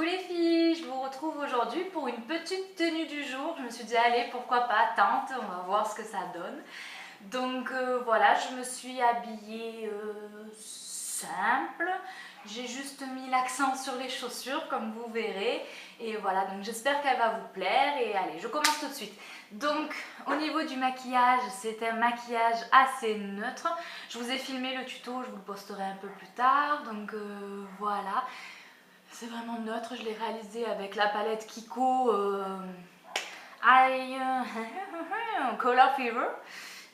Coucou les filles, je vous retrouve aujourd'hui pour une petite tenue du jour. Je me suis dit allez, pourquoi pas, tente, on va voir ce que ça donne. Donc voilà, je me suis habillée simple. J'ai juste mis l'accent sur les chaussures comme vous verrez. Et voilà, donc j'espère qu'elle va vous plaire. Et allez, je commence tout de suite. Donc au niveau du maquillage, c'est un maquillage assez neutre. Je vous ai filmé le tuto, je vous le posterai un peu plus tard. Donc voilà. C'est vraiment neutre, je l'ai réalisé avec la palette Kiko Color Fever.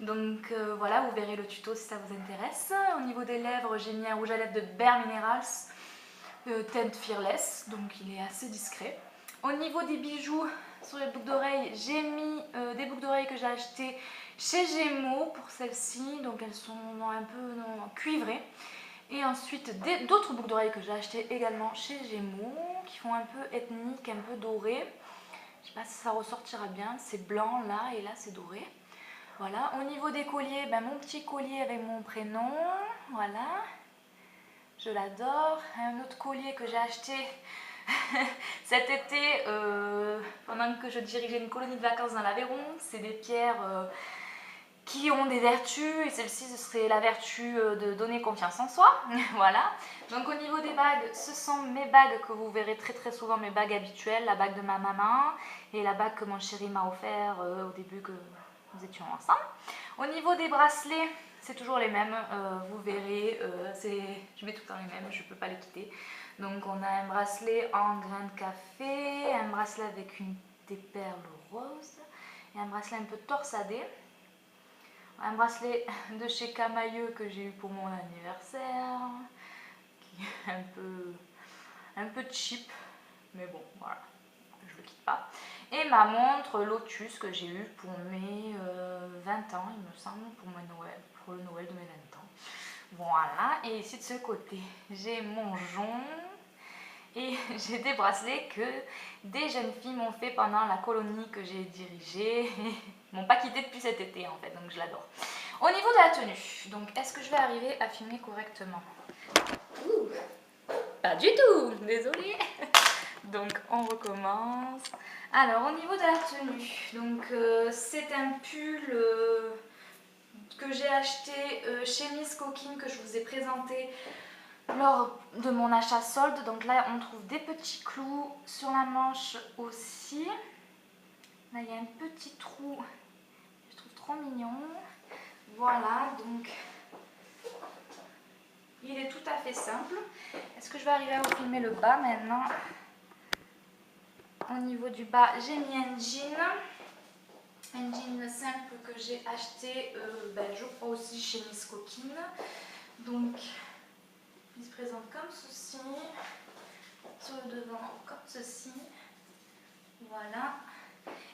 Donc voilà, vous verrez le tuto si ça vous intéresse. Au niveau des lèvres, j'ai mis un rouge à lèvres de Bare Minerals, teinte Fearless, donc il est assez discret. Au niveau des bijoux, sur les boucles d'oreilles, j'ai mis des boucles d'oreilles que j'ai achetées chez Gémeaux pour celles-ci, donc elles sont un peu cuivrées. Et ensuite d'autres boucles d'oreilles que j'ai achetées également chez Gémeaux, qui font un peu ethnique, un peu doré. Je sais pas si ça ressortira bien, c'est blanc là et là c'est doré. Voilà, au niveau des colliers, ben, mon petit collier avec mon prénom, voilà. Je l'adore. Un autre collier que j'ai acheté cet été pendant que je dirigeais une colonie de vacances dans l'Aveyron. C'est des pierres qui ont des vertus et celle-ci ce serait la vertu de donner confiance en soi. Voilà. Donc au niveau des bagues, ce sont mes bagues que vous verrez très souvent, mes bagues habituelles, la bague de ma maman et la bague que mon chéri m'a offert au début que nous étions ensemble. Au niveau des bracelets, c'est toujours les mêmes, vous verrez, je mets tout le temps les mêmes, je ne peux pas les quitter. Donc on a un bracelet en grain de café, un bracelet avec des perles roses et un bracelet un peu torsadé. Un bracelet de chez Camailleux que j'ai eu pour mon anniversaire, qui est un peu cheap, mais bon, voilà, je le quitte pas. Et ma montre Lotus que j'ai eue pour mes 20 ans, il me semble, pour le Noël de mes 20 ans. Voilà, et ici de ce côté, j'ai mon jonc. Et j'ai des bracelets que des jeunes filles m'ont fait pendant la colonie que j'ai dirigée. Ils m'ont pas quitté depuis cet été en fait, donc je l'adore. Au niveau de la tenue, donc est-ce que je vais arriver à filmer correctement? Ouh, pas du tout, désolée. Donc on recommence. Alors au niveau de la tenue, donc c'est un pull que j'ai acheté chez Miss Coquine que je vous ai présenté lors de mon achat solde. Donc là on trouve des petits clous sur la manche aussi. Là il y a un petit trou, je trouve trop mignon. Voilà, donc il est tout à fait simple. Est-ce que je vais arriver à vous filmer le bas maintenant? Au niveau du bas, j'ai mis un jean simple que j'ai acheté, je crois aussi chez Miss Coquine. Donc il se présente comme ceci. Sur le devant comme ceci, voilà.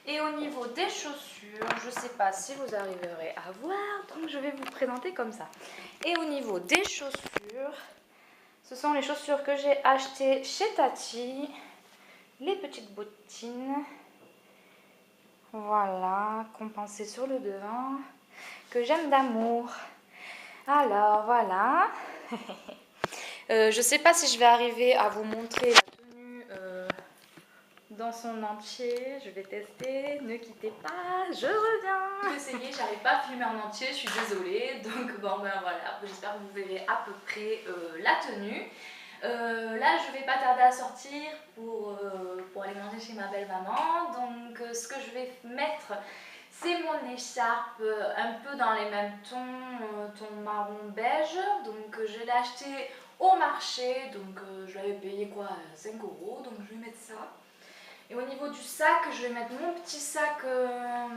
Et au niveau des chaussures, je ne sais pas si vous arriverez à voir, donc je vais vous présenter comme ça. Et au niveau des chaussures, ce sont les chaussures que j'ai achetées chez Tati, les petites bottines, voilà, compensées sur le devant, que j'aime d'amour. Alors voilà. Je sais pas si je vais arriver à vous montrer la tenue dans son entier. Je vais tester, ne quittez pas, je reviens. J'ai essayé, j'arrive pas à filmer en entier, je suis désolée. Donc bon ben voilà, j'espère que vous verrez à peu près la tenue. Là je vais pas tarder à sortir pour aller manger chez ma belle maman. Donc ce que je vais mettre, c'est mon écharpe un peu dans les mêmes tons, ton marron beige. Donc je l'ai acheté au marché, donc je l'avais payé quoi, 5 €, donc je vais mettre ça. Et au niveau du sac, je vais mettre mon petit sac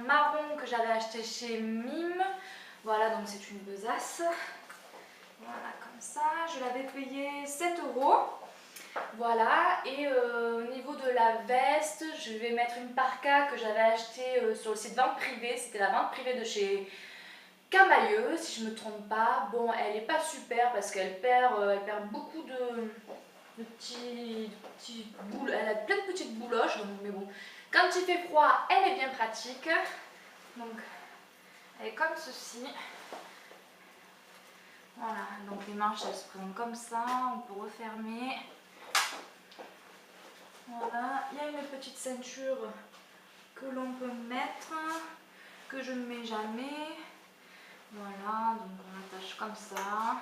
marron que j'avais acheté chez Mime. Voilà, donc c'est une besace. Voilà, comme ça, je l'avais payé 7 €. Voilà, et au niveau de la veste, je vais mettre une parka que j'avais achetée sur le site vente privée. C'était la vente privée de chez Camailleux, si je ne me trompe pas. Bon, elle n'est pas super parce qu'elle perd beaucoup de petits boules. Elle a plein de petites bouloches, donc, mais bon, quand il fait froid, elle est bien pratique. Donc, elle est comme ceci. Voilà, donc les manches elles se présentent comme ça, on peut refermer. Voilà, il y a une petite ceinture que l'on peut mettre, que je ne mets jamais. Voilà, donc on attache comme ça.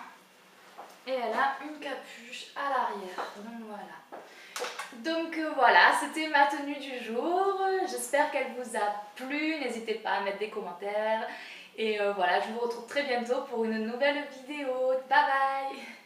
Et elle a une capuche à l'arrière. Donc voilà. Donc voilà, c'était ma tenue du jour. J'espère qu'elle vous a plu. N'hésitez pas à mettre des commentaires. Et voilà, je vous retrouve très bientôt pour une nouvelle vidéo. Bye bye!